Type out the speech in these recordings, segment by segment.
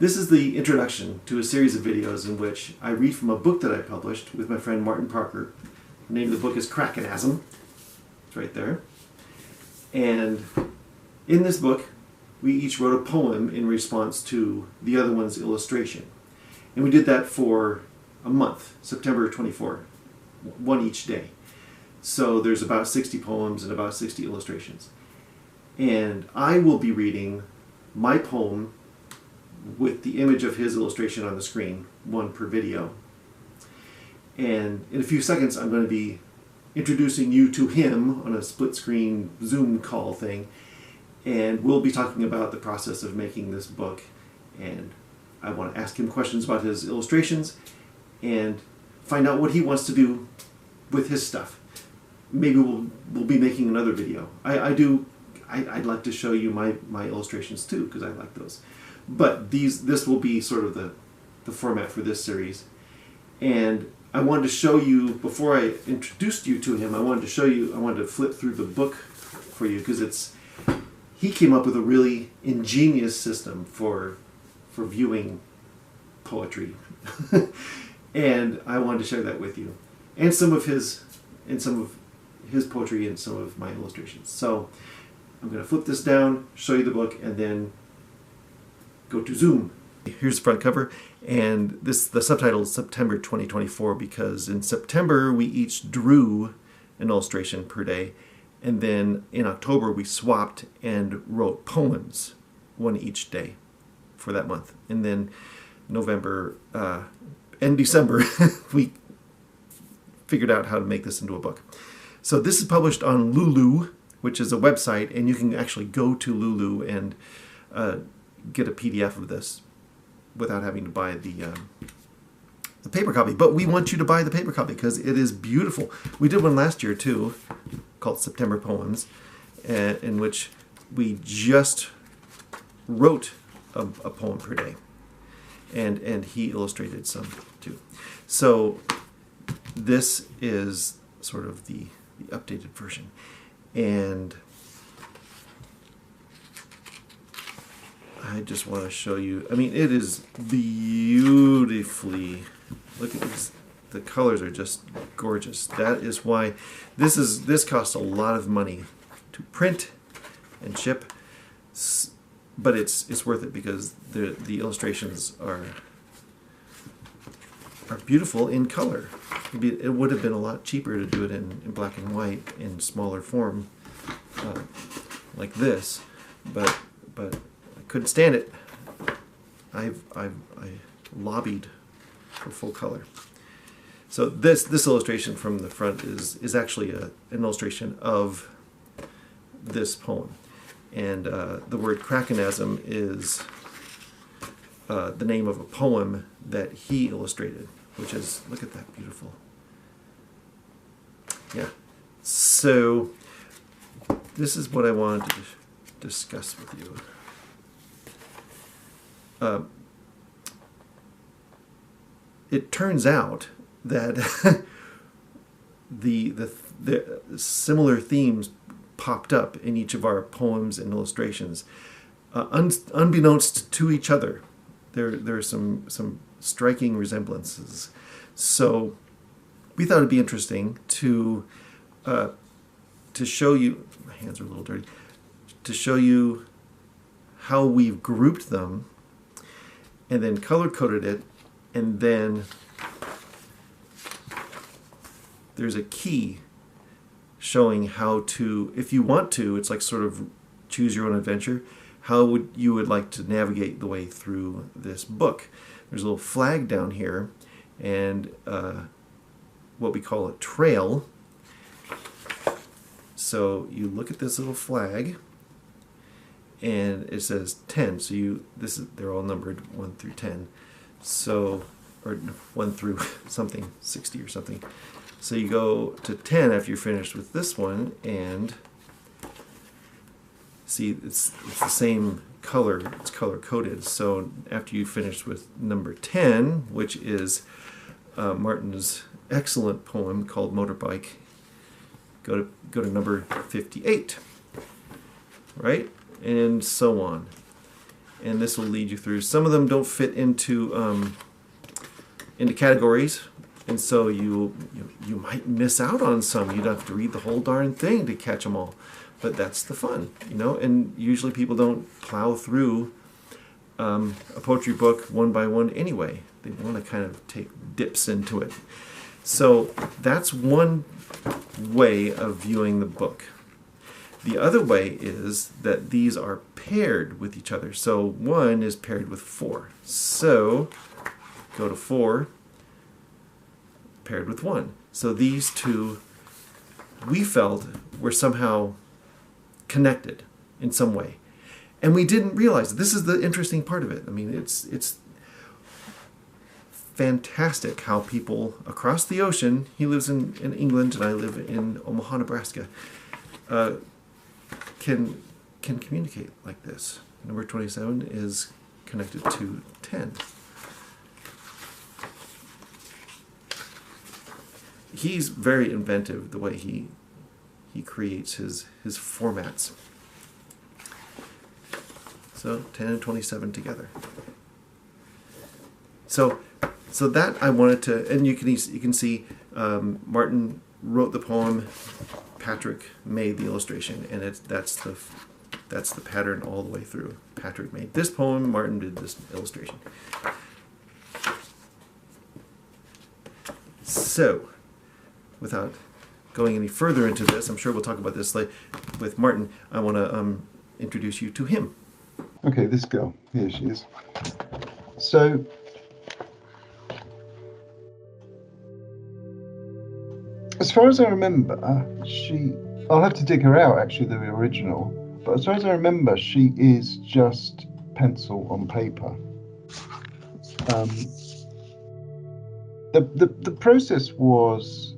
This is the introduction to a series of videos in which I read from a book that I published with my friend Martin Parker. The name of the book is Crackanasm. It's right there. And in this book, we each wrote a poem in response to the other one's illustration. And we did that for a month, September 24, one each day. So there's about 60 poems and about 60 illustrations. And I will be reading my poem with the image of his illustration on the screen, one per video. And in a few seconds, I'm going to be introducing you to him on a split screen Zoom call thing. And we'll be talking about the process of making this book. And I want to ask him questions about his illustrations and find out what he wants to do with his stuff. Maybe we'll be making another video. I'd like to show you my illustrations too, because I like those. But this will be sort of the format for this series. And I wanted to show you, before I introduced you to him, I wanted to flip through the book for you, because he came up with a really ingenious system for viewing poetry. And I wanted to share that with you. And some of his poetry and some of my illustrations. So I'm going to flip this down, show you the book, and then go to Zoom. Here's the front cover, and the subtitle is September 2024, because in September we each drew an illustration per day, and then in October we swapped and wrote poems, one each day for that month. And then November and December we figured out how to make this into a book. So this is published on Lulu, which is a website, and you can actually go to Lulu and get a PDF of this without having to buy the paper copy. But we want you to buy the paper copy because it is beautiful. We did one last year too, called September Poems, in which we just wrote a poem per day, and he illustrated some too. So this is sort of the updated version. And I just want to show you, I mean, it is beautifully, look at this, the colors are just gorgeous. That is why this costs a lot of money to print and ship, but it's worth it because the illustrations are beautiful in color. It would have been a lot cheaper to do it in black and white in smaller form, like this, but I couldn't stand it. I lobbied for full color. So this illustration from the front is actually an illustration of this poem, and the word Crackanasm is the name of a poem that he illustrated, which is, look at that, beautiful. Yeah. So this is what I wanted to discuss with you. It turns out that the similar themes popped up in each of our poems and illustrations, unbeknownst to each other. There are some striking resemblances. So we thought it'd be interesting to show you, my hands are a little dirty, to show you how we've grouped them and then color-coded it, and then there's a key showing how to, if you want to, it's like sort of choose your own adventure, how you would like to navigate the way through this book. There's a little flag down here, and what we call a trail. So you look at this little flag, and it says 10. So they're all numbered 1 through 10. So, or 1 through something, 60 or something. So you go to 10 after you're finished with this one, and see it's the same color, it's color coded. So after you finish with number 10, which is Martin's excellent poem called Motorbike, go to number 58, right? And so on. and this will lead you through. Some of them don't fit into categories, and so you might miss out on some. You'd have to read the whole darn thing to catch them all. But that's the fun, and usually people don't plow through a poetry book one by one anyway. They want to kind of take dips into it. So that's one way of viewing the book. The other way is that these are paired with each other. So 1 is paired with 4. So go to 4, paired with 1. So these two, we felt, were somehow connected in some way. And we didn't realize it. This is the interesting part of it. I mean, it's fantastic how people across the ocean, he lives in England and I live in Omaha, Nebraska, can communicate like this. Number 27 is connected to 10. He's very inventive the way he creates his formats. So 10 and 27 together. So that I wanted to, and you can see Martin wrote the poem, Patrick made the illustration, and that's the pattern all the way through. Patrick made this poem, Martin did this illustration. So, without going any further into this, I'm sure we'll talk about this later with Martin. I want to introduce you to him. Okay, this girl, here she is. So, as far as I remember, I'll have to dig her out, actually, the original, but as far as I remember, she is just pencil on paper. The process was,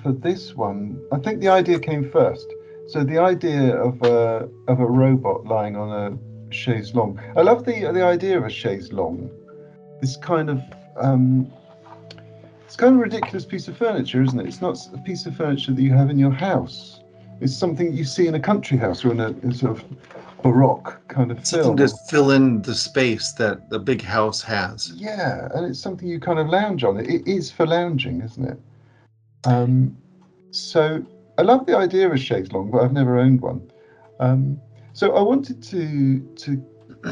for this one, I think the idea came first. So the idea of a robot lying on a chaise longue. I love the idea of a chaise longue. This kind of it's kind of a ridiculous piece of furniture, isn't it? It's not a piece of furniture that you have in your house. It's something you see in a country house or in a sort of Baroque kind of something film. to fill in the space that the big house has. Yeah, and it's something you kind of lounge on. It is for lounging, isn't it? So I love the idea of a chaise longue, but I've never owned one. So I wanted to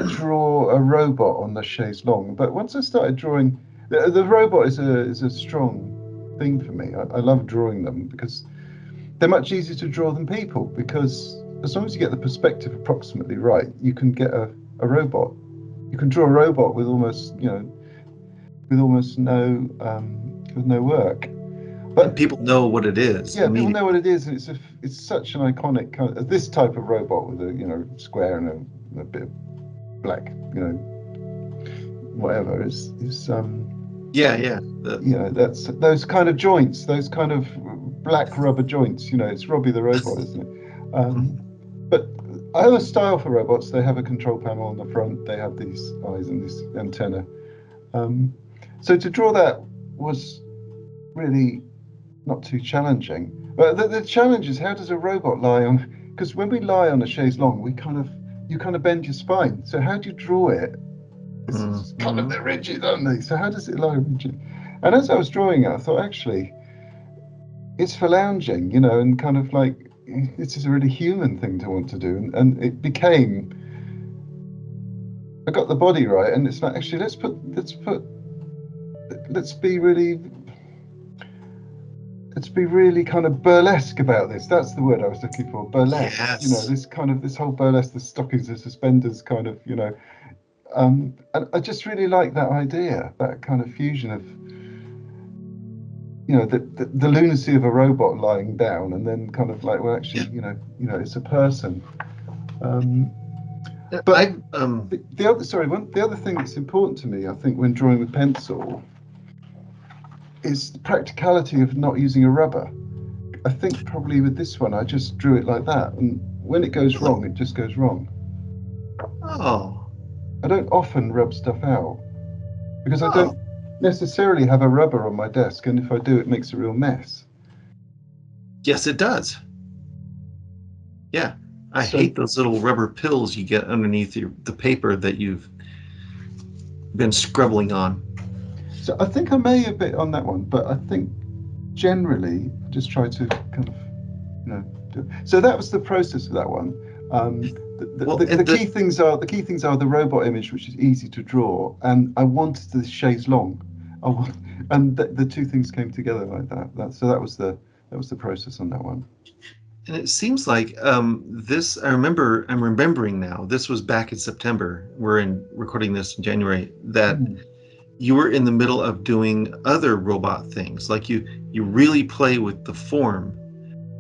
draw a robot on the chaise longue, but once I started drawing, the robot is a strong thing for me. I love drawing them because they're much easier to draw than people, because as long as you get the perspective approximately right, you can get a robot. You can draw a robot with almost no work. But and people know what it is. Yeah, people know what it is, and it's such an iconic kind of, this type of robot with a square and a bit of black, whatever is that's those kind of joints, those kind of black rubber joints. It's Robbie the robot, isn't it? But I have a style for robots. They have a control panel on the front. They have these eyes and this antenna. So to draw that was really not too challenging. But the challenge is, how does a robot lie on? Because when we lie on a chaise longue, you kind of bend your spine. So how do you draw it? It's kind of rigid, aren't they? So how does it lie rigid? And as I was drawing it, I thought, actually, it's for lounging, and kind of like, this is a really human thing to want to do. And it became, I got the body right, and it's like, actually, let's be really kind of burlesque about this. That's the word I was looking for, burlesque. Yes. This whole burlesque, the stockings, the suspenders kind of, and I just really like that idea, that kind of fusion of, the lunacy of a robot lying down, and then kind of like, well, actually, it's a person. But the other thing that's important to me, I think, when drawing with pencil, is the practicality of not using a rubber. I think probably with this one, I just drew it like that, and when it goes wrong, it just goes wrong. Oh. I don't often rub stuff out because I don't necessarily have a rubber on my desk, and if I do, it makes a real mess. Yes, it does. Yeah, I So- hate those little rubber pills you get underneath the paper that you've been scribbling on. So I think I may a bit on that one, but I think generally just try to kind of, do. So that was the process of that one. Well, The key things are the robot image, which is easy to draw, and I wanted the shades long. And the two things came together like that. So that was the process on that one. And it seems like this. I'm remembering now. This was back in September. We're recording this in January. That you were in the middle of doing other robot things. Like you really play with the form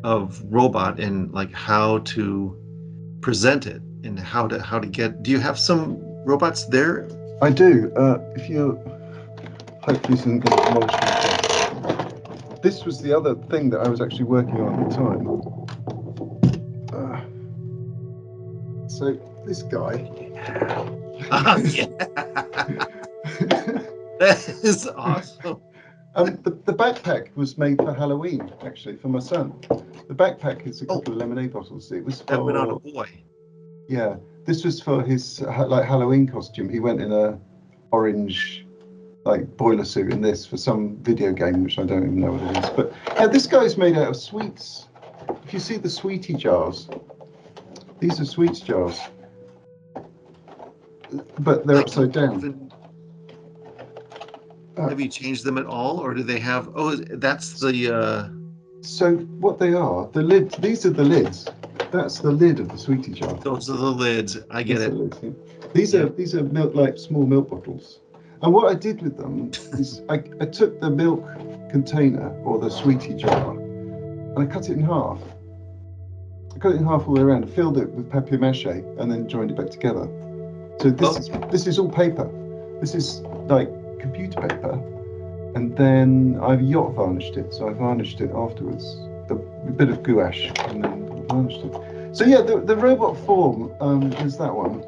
of robot and like how to present it and how to get. Do you have some robots there? I do. If you hopefully this isn't going to demolish myself. This was the other thing that I was actually working on at the time. So this guy. Yeah. That is awesome. The backpack was made for Halloween, actually, for my son. The backpack is a couple of lemonade bottles. It was that went on a boy. Yeah, this was for his like Halloween costume. He went in a orange like boiler suit in this for some video game, which I don't even know what it is. But yeah, this guy's made out of sweets. If you see the sweetie jars, these are sweets jars, but they're upside down. Have you changed them at all, or do they have? Oh, that's the. So what they are, the lid. These are the lids. That's the lid of the sweetie jar. Those are the lids. I get it. Lids, yeah. These are milk, like small milk bottles. And what I did with them is I took the milk container or the sweetie jar and I cut it in half. I cut it in half all the way around, filled it with papier-mâché, and then joined it back together. So this is all paper. This is like computer paper, and then I've yacht varnished it. So I varnished it afterwards, a bit of gouache, and then varnished it. So yeah, the robot form is that one.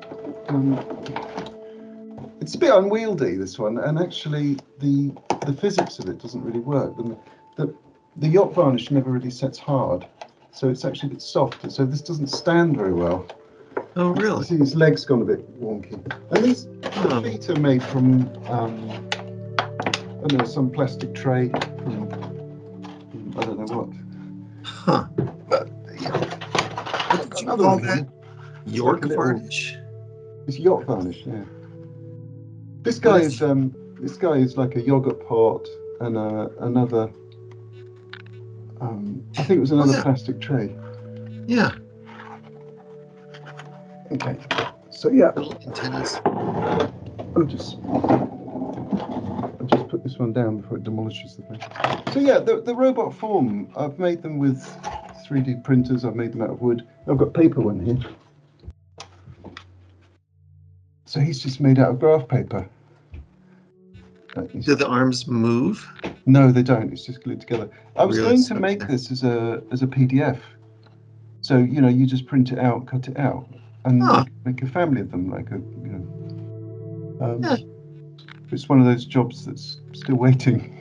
It's a bit unwieldy, this one, and actually the physics of it doesn't really work. The yacht varnish never really sets hard, so it's actually a bit soft. So this doesn't stand very well. Oh, really? You see his leg's gone a bit wonky. And the feet are made from, I don't know, some plastic tray from I don't know what. Huh. But, yeah. What did you call that? York like varnish? It's yacht varnish, yeah. This guy is like a yogurt pot and another. I think it was another plastic tray. Yeah. Okay. So yeah. Little antennas. I'll just put this one down before it demolishes the thing. So yeah, the robot form, I've made them with 3D printers. I've made them out of wood. I've got paper one here. So he's just made out of graph paper. Do the arms move? No, they don't. It's just glued together. I was Really? going to make this as a PDF. So you just print it out, cut it out, and make a family of them, like it's one of those jobs that's still waiting.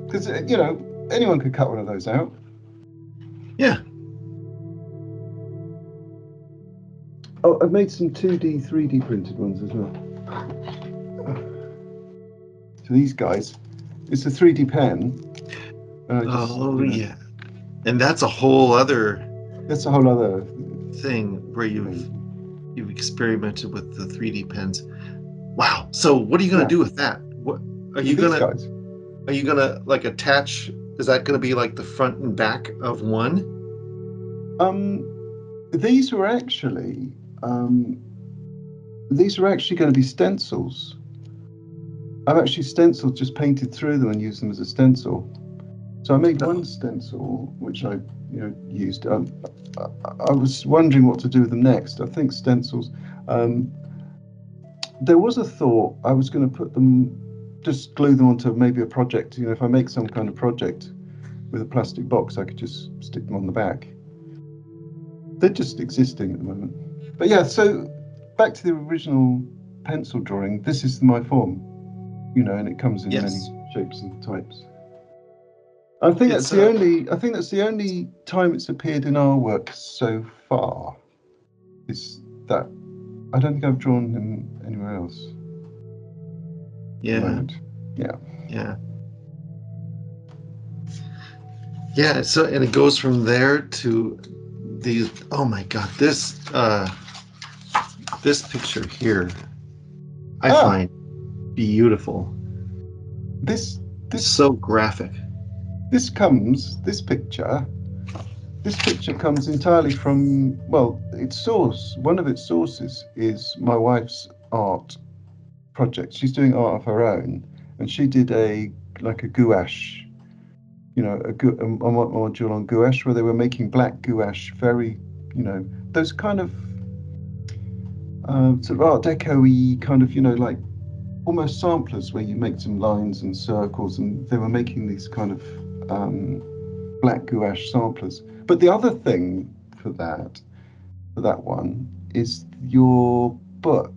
Because anyone could cut one of those out. Yeah. Oh, I've made some 2D, 3D printed ones as well. So these guys, it's a 3D pen. Yeah. And that's a whole other. That's a whole other thing where you've experimented with the 3D pens. Wow. So what are you going to do with that? What are you going to? Are you going to like attach? Is that going to be like the front and back of one? These were actually going to be stencils. I've actually stenciled, just painted through them and used them as a stencil. So I made one stencil, which I used. I was wondering what to do with them next. I think stencils. There was a thought I was going to put them, just glue them onto maybe a project. If I make some kind of project with a plastic box, I could just stick them on the back. They're just existing at the moment. But yeah, so back to the original pencil drawing. This is my form, and it comes in many shapes and types. I think that's the only time it's appeared in our work so far is that I don't think I've drawn him anywhere else at the Yeah. moment. Yeah. Yeah. Yeah. So, and it goes from there to these. Oh my God, this picture here, I find beautiful. This So graphic. this picture comes entirely from, well, one of its sources is my wife's art project. She's doing art of her own, and she did a gouache, a module on gouache where they were making black gouache, very, those kind of sort of art deco-y kind of, like almost samplers where you make some lines and circles, and they were making these kind of black gouache samplers. But the other thing for that one is your book,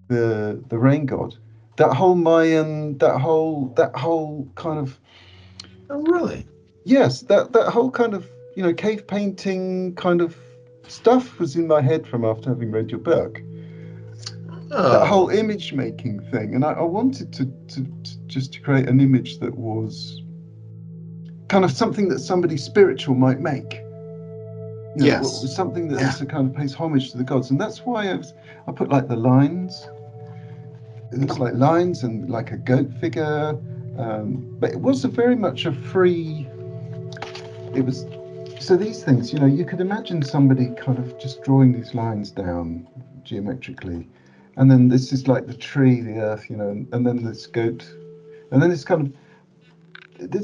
the Rain God. That whole Mayan, that whole kind of, Oh, really? yes, that whole kind of, cave painting kind of stuff was in my head from after having read your book. That whole Oh, image making thing, and I wanted to just to create an image that was kind of something that somebody spiritual might make. yes. Something that Yeah. also kind of pays homage to the gods, and that's why I put like the lines. It looks like lines and like a goat figure, but it was very much a free. It was so these things, you could imagine somebody kind of just drawing these lines down geometrically, and then this is like the tree, the earth, and then this goat, and then this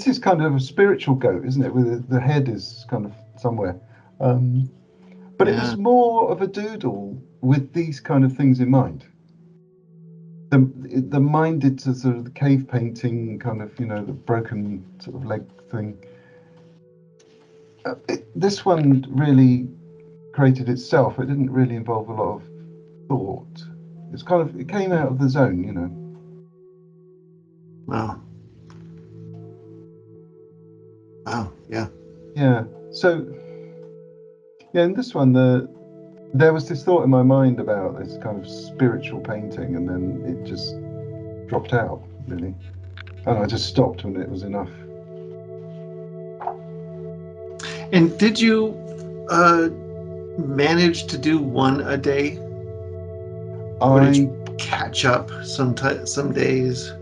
is kind of a spiritual goat, isn't it? With the head is kind of somewhere. But it was Yeah. more of a doodle with these kind of things in mind. The minded to sort of the cave painting kind of, the broken sort of leg thing. This one really created itself. It didn't really involve a lot of thought. It came out of the zone, Wow. Wow. Yeah. Yeah. So, yeah, in this one, there was this thought in my mind about this kind of spiritual painting, and then it just dropped out, really. And I just stopped when it was enough. And did you manage to do one a day, or did you catch up some days?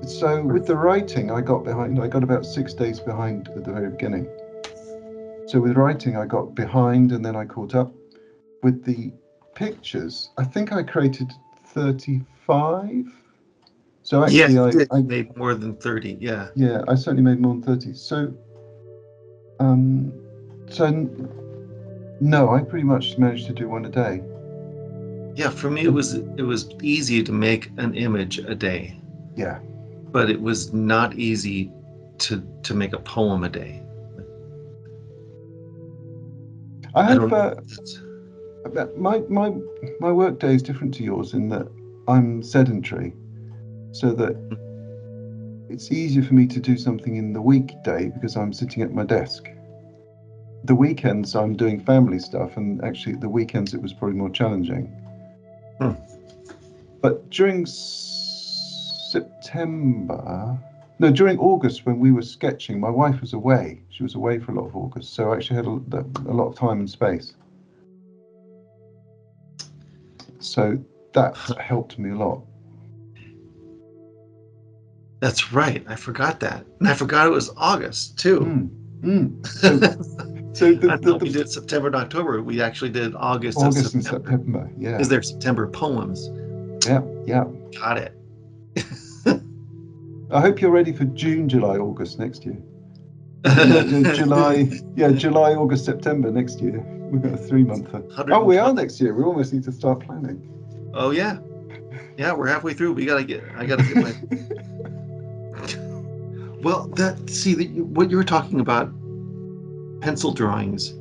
So with the writing, I got behind. I got about 6 days behind at the very beginning. So with writing, I got behind, and then I caught up. With the pictures, I think I created 35. So actually, Yes, you I made more than 30. Yeah. yeah, I certainly made more than 30. So um, so no, I pretty much managed to do one a day. Yeah, for me it was easy to make an image a day, Yeah, but it was not easy to make a poem a day. I I have. don't know. If it's- My work day is different to yours in that I'm sedentary, so that it's easier for me to do something in the weekday because I'm sitting at my desk. The weekends I'm doing family stuff, and actually the weekends it was probably more challenging. Hmm. But during during August when we were sketching, my wife was away. She was away for a lot of August, so I actually had a lot of time and space. So that helped me a lot. That's right. I forgot that. And I forgot it was August too. So I thought we did September and October. We actually did August and August and September. September, yeah. Because they're September poems. Yeah. Got it. I hope you're ready for June, July, August next year. July, August, September next year. We've got a 3-monther. Oh, we are next year. We almost need to start planning. Oh yeah. Yeah, we're halfway through. I gotta get my Well, what you were talking about, pencil drawings,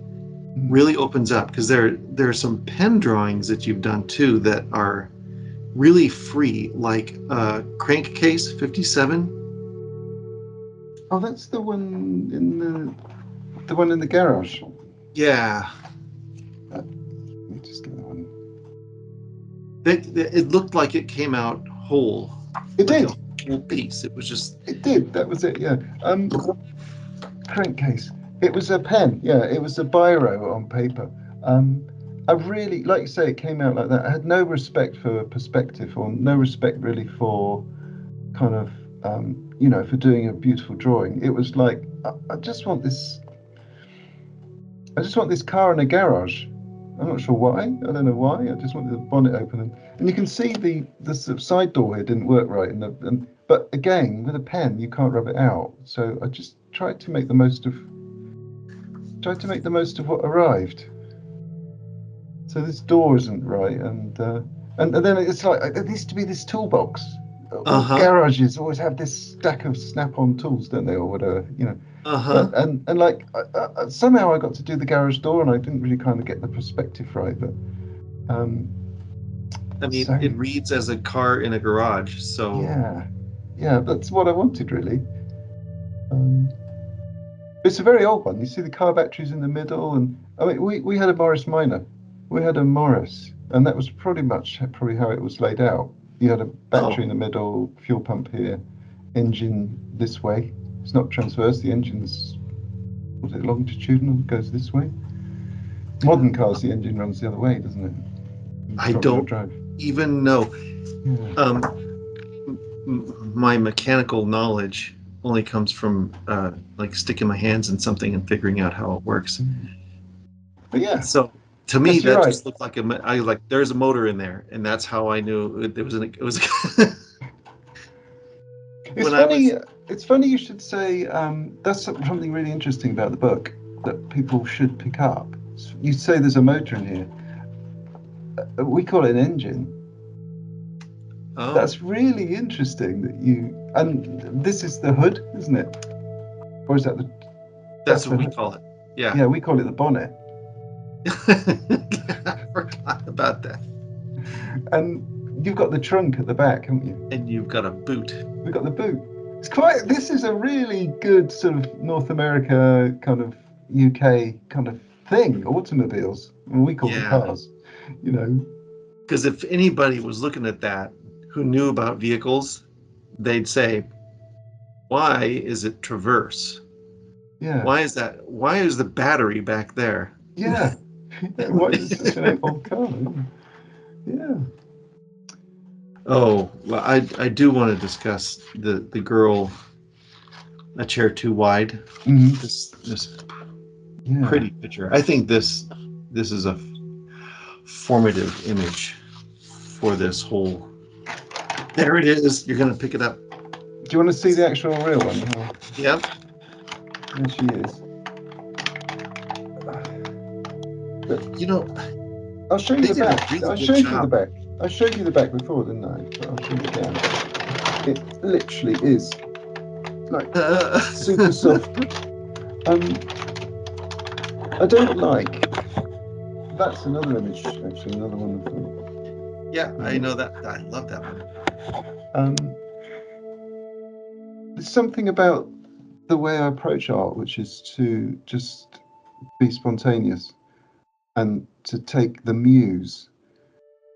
really opens up, because there are some pen drawings that you've done too that are really free, like Crankcase 57. Oh, that's the one in the garage. Yeah. me just get that one. It looked like it came out whole. It like did. A whole piece. It was just. It did. That was it. Yeah. Crankcase. It was a pen. Yeah. It was a biro on paper. I really, like you say, it came out like that. I had no respect for perspective, or no respect really for kind of, for doing a beautiful drawing. It was like, I just want this. I just want this car in a garage. I'm not sure why. I don't know why. I just wanted the bonnet open, and you can see the sort of side door here didn't work right. But again, with a pen, you can't rub it out. So I just tried to make the most of what arrived. So this door isn't right, and then it's like there needs to be this toolbox. All garages always have this stack of snap-on tools, don't they, or whatever, But, and like somehow I got to do the garage door, and I didn't really kind of get the perspective right. But I mean, it reads as a car in a garage, so yeah, that's what I wanted really. It's a very old one. You see the car batteries in the middle, and I mean, we had a Morris Minor, we had a Morris, and that was probably how it was laid out. You had a battery in the middle, fuel pump here, engine this way. It's not transverse. The engine's, was it longitudinal? It goes this way. Modern cars, the engine runs the other way, doesn't it? I don't even know. Yeah. My mechanical knowledge only comes from like sticking my hands in something and figuring out how it works. But yeah. So to me, that just looked like there's a motor in there, and that's how I knew it was. It's funny you should say that's something really interesting about the book that people should pick up. You say there's a motor in here. We call it an engine. Oh. That's really interesting and this is the hood, isn't it? Or is that that's what we call it. Yeah. Yeah, we call it the bonnet. I forgot about that. And you've got the trunk at the back, haven't you? And you've got a boot. We've got the boot. This is a really good sort of North America kind of UK kind of thing, automobiles. We call them cars, Because if anybody was looking at that who knew about vehicles, they'd say, why is it traverse? Yeah. Why is that? Why is the battery back there? Yeah. Why is it such an old car? Yeah. Oh, well, I do want to discuss the girl a chair too wide. Mm-hmm. This pretty picture. I think this is a formative image for this whole. There it is. You're gonna pick it up. Do you want to see the actual real one? Yep. There she is. I'll show you the back. I showed you the back. I showed you the back before, didn't I? But I'll show you again. It literally is like super soft. I don't like. That's another image, actually, another one of them. Yeah, I know that. I love that one. There's something about the way I approach art, which is to just be spontaneous and to take the muse.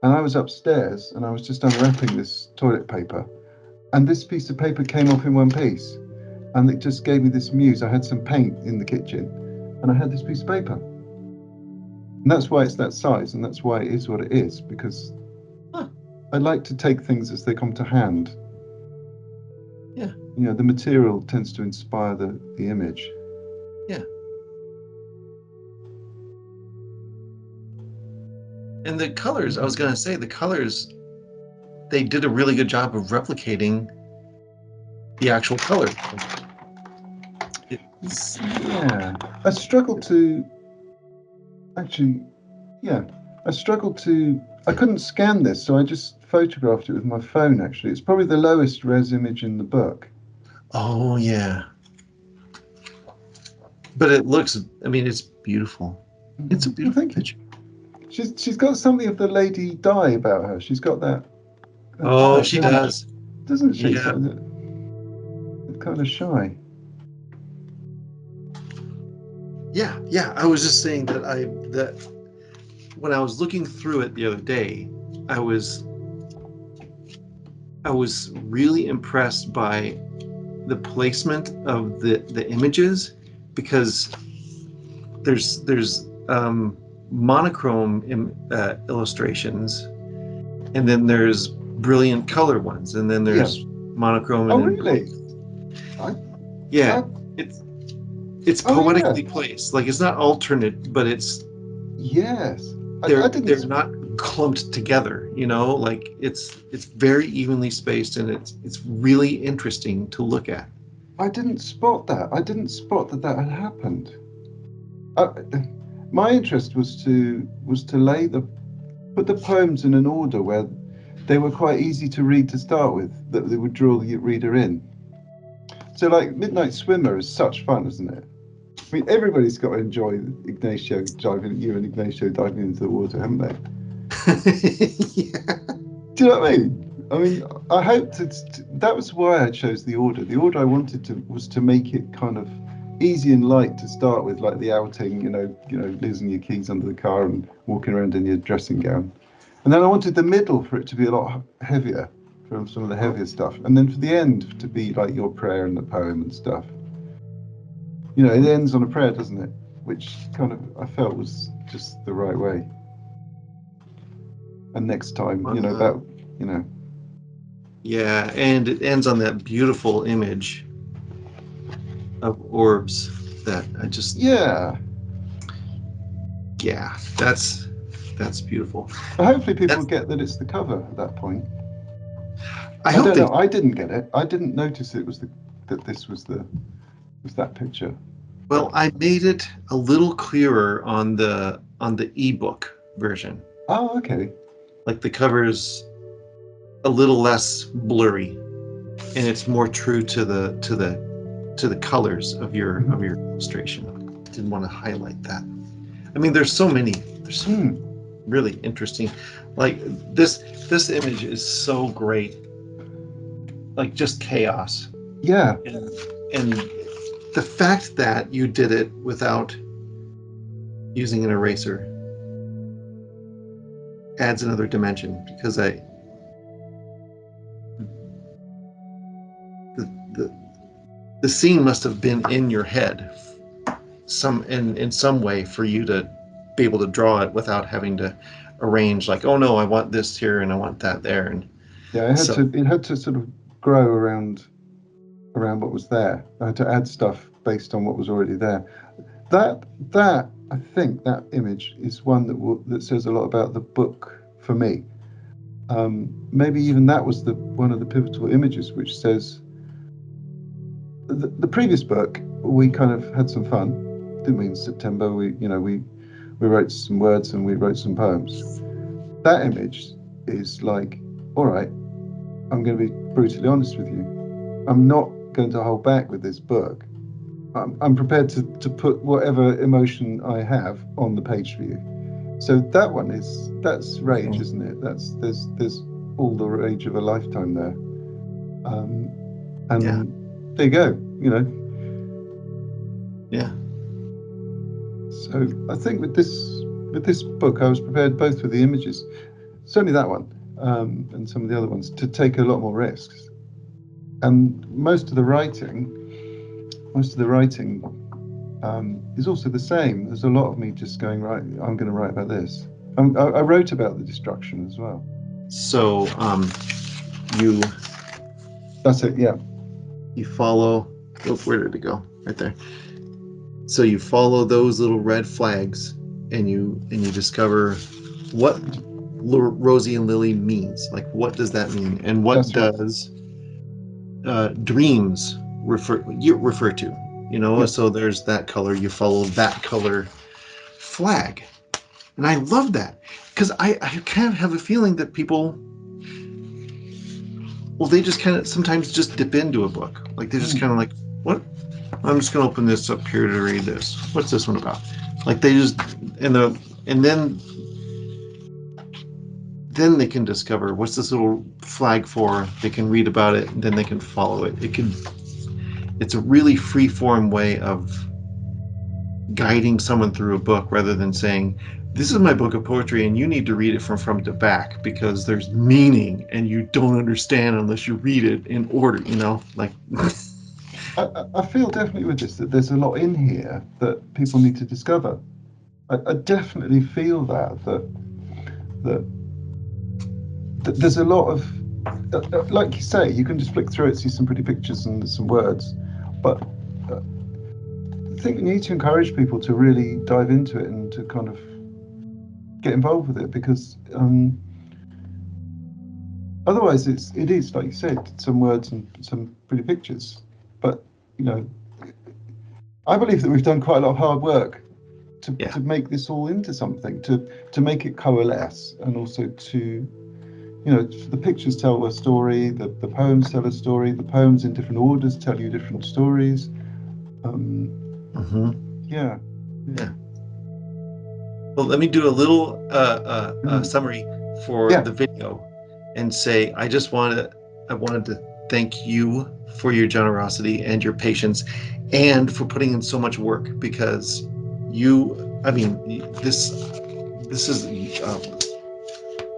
And I was upstairs and I was just unwrapping this toilet paper, and this piece of paper came off in one piece, and it just gave me this muse. I had some paint in the kitchen and I had this piece of paper. And that's why it's that size, and that's why it is what it is, because I like to take things as they come to hand. Yeah. The material tends to inspire the image. Yeah. And the colors, I was going to say, they did a really good job of replicating the actual color. I struggled to, I couldn't scan this, so I just photographed it with my phone, actually. It's probably the lowest res image in the book. Oh, yeah. But it looks, it's beautiful. It's a beautiful picture. She's got something of the Lady Di about her. She's got that. She does. Doesn't she? Yeah. Kind of shy. Yeah. I was just saying that when I was looking through it the other day, I was really impressed by the placement of the images, because there's monochrome illustrations, and then there's brilliant color ones, and then there's monochrome, and Oh, then really? yeah, I- it's Oh, yeah. poetically placed. Like, it's not alternate, but it's Yes. I they're didn't. not clumped together. Like it's very evenly spaced, and it's really interesting to look at. I didn't spot that. I didn't spot that that had happened. I, my interest was to put the poems in an order where they were quite easy to read to start with, that they would draw the reader in. So, like, Midnight Swimmer is such fun, isn't it? I mean, everybody's got to enjoy you and Ignacio diving into the water, haven't they? Yeah. Do you know what I mean? I mean, I hoped that was why I chose the order. The order I wanted was to make it kind of easy and light to start with, like the outing, losing your keys under the car and walking around in your dressing gown. And then I wanted the middle for it to be a lot heavier, from some of the heavier stuff, and then for the end to be like your prayer and the poem and stuff. It ends on a prayer, doesn't it? Which kind of I felt was just the right way. And next time, Yeah, and it ends on that beautiful image of orbs that I just Yeah. That's beautiful. But hopefully people get that it's the cover at that point. I don't know. I didn't get it. I didn't notice it was that this was that picture. Well, I made it a little clearer on the ebook version. Oh, okay. Like, the cover's a little less blurry, and it's more true to the colors of your illustration. I didn't want to highlight that. I mean, there's so really interesting. Like, this image is so great. Like, just chaos. Yeah. And the fact that you did it without using an eraser adds another dimension, because the scene must have been in your head in some way for you to be able to draw it without having to arrange, like, oh no, I want this here and I want that there. And yeah, it had to sort of grow around what was there. I had to add stuff based on what was already there. That I think that image is one that says a lot about the book for me. Maybe even that was one of the pivotal images, which says the previous book, we kind of had some fun, didn't we? In September, we wrote some words and we wrote some poems. That image is like, all right, I'm going to be brutally honest with you. I'm not going to hold back with this book. I'm prepared to put whatever emotion I have on the page for you. So that's rage, isn't it? There's all the rage of a lifetime there. There you go. Yeah. So I think with this book, I was prepared both with the images, certainly that one, and some of the other ones, to take a lot more risks. And most of the writing is also the same. There's a lot of me just going, right, I'm going to write about this. I wrote about the destruction as well. So that's it. Yeah. You follow. Oh, where did it go? Right there. So you follow those little red flags, and you discover what Rosie and Lily means. Like, what does that mean, and what does dreams refer to? Yeah. So there's that color. You follow that color flag, and I love that, because I kind of have a feeling that people, well, they just kind of sometimes just dip into a book. Like, they're just kind of like, what? I'm just going to open this up here to read this. What's this one about? Like, they just, and then they can discover what's this little flag for. They can read about it, and then they can follow it. It's a really free-form way of guiding someone through a book, rather than saying, this is my book of poetry and you need to read it from front to back because there's meaning and you don't understand unless you read it in order, like I feel definitely with this that there's a lot in here that people need to discover. I definitely feel that there's a lot of, like you say, you can just flick through it, see some pretty pictures and some words, but I think we need to encourage people to really dive into it and to kind of get involved with it, because otherwise it is like you said, some words and some pretty pictures. But I believe that we've done quite a lot of hard work to make this all into something, to make it coalesce, and also to the pictures tell a story, the poems tell a story, the poems in different orders tell you different stories. Yeah. Well, let me do a little summary for the video and say I wanted to thank you for your generosity and your patience and for putting in so much work, because this is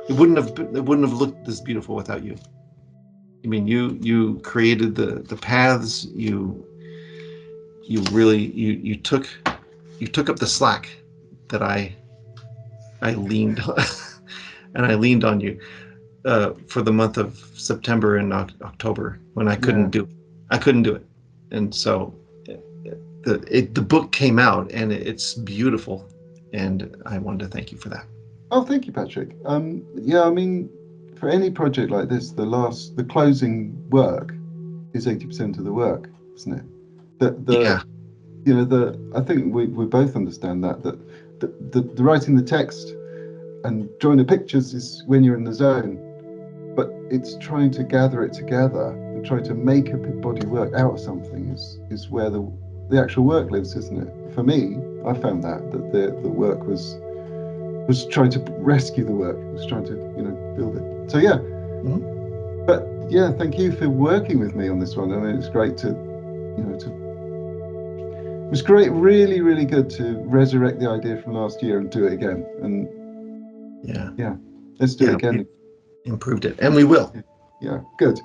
it wouldn't have looked this beautiful without you. I mean, you created the paths, you really you took up the slack that I leaned and I leaned on you for the month of September and October when I couldn't do it, and so the book came out and it's beautiful, and I wanted to thank you for that. Oh, thank you, Patrick. For any project like this, the closing work is 80% of the work, isn't it? I think we both understand that the writing the text and drawing the pictures is when you're in the zone, but it's trying to gather it together and trying to make a body work out of something is where the actual work lives, isn't it? For me, I found that the work was trying to rescue the work, was trying to build it. So yeah. But yeah, thank you for working with me on this one. I mean, it's great it was great, really, really good to resurrect the idea from last year and do it again. And yeah, let's do it again. Improved it, and we will. Yeah, good.